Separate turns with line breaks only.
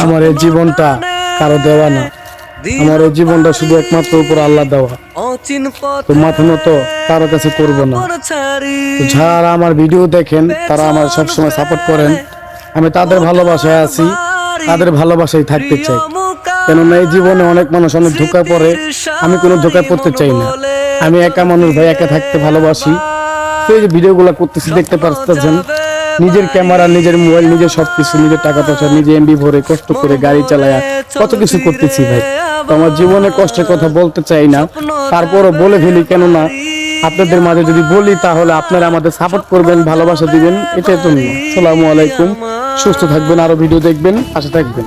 আমার এই জীবনটা কারো দেওয়া না, আমার এই জীবনটা শুধু একমাত্র উপর আল্লাহ দেওয়া। তো মাথা মতো কারো কাছে করবো না। তো যারা আমার ভিডিও দেখেন তারা আমার সবসময় সাপোর্ট করেন, আমি তাদের ভালোবাসায় আছি, তাদের ভালোবাসায় থাকতে চাই। কেননা এই জীবনে অনেক মানুষ অনেক ধোঁকা পড়ে, আমি কোনো ধোঁকায় পড়তে চাই না। আমি একা মানুষ ভাই, একা থাকতে ভালোবাসি। সেই যে ভিডিওগুলো করতেছি দেখতে পাচ্ছেন, নিজের ক্যামেরা, নিজের মোবাইল, নিজের সবকিছু, নিজের টাকা পয়সা, নিজে এমবি ভরে কষ্ট করে গাড়ি চালায়া কত কিছু করতেছি ভাই। তো আমার জীবনে কষ্টের কথা বলতে চাই না, তারপরও বলে ফেলি। কেননা আপনাদের মাঝে যদি বলি তাহলে আপনারা আমাদের সাপোর্ট করবেন, ভালোবাসা দিবেন, এটাই জন্য। আসসালামু আলাইকুম, সুস্থ থাকবেন, আরো ভিডিও দেখবেন, পাশে থাকবেন।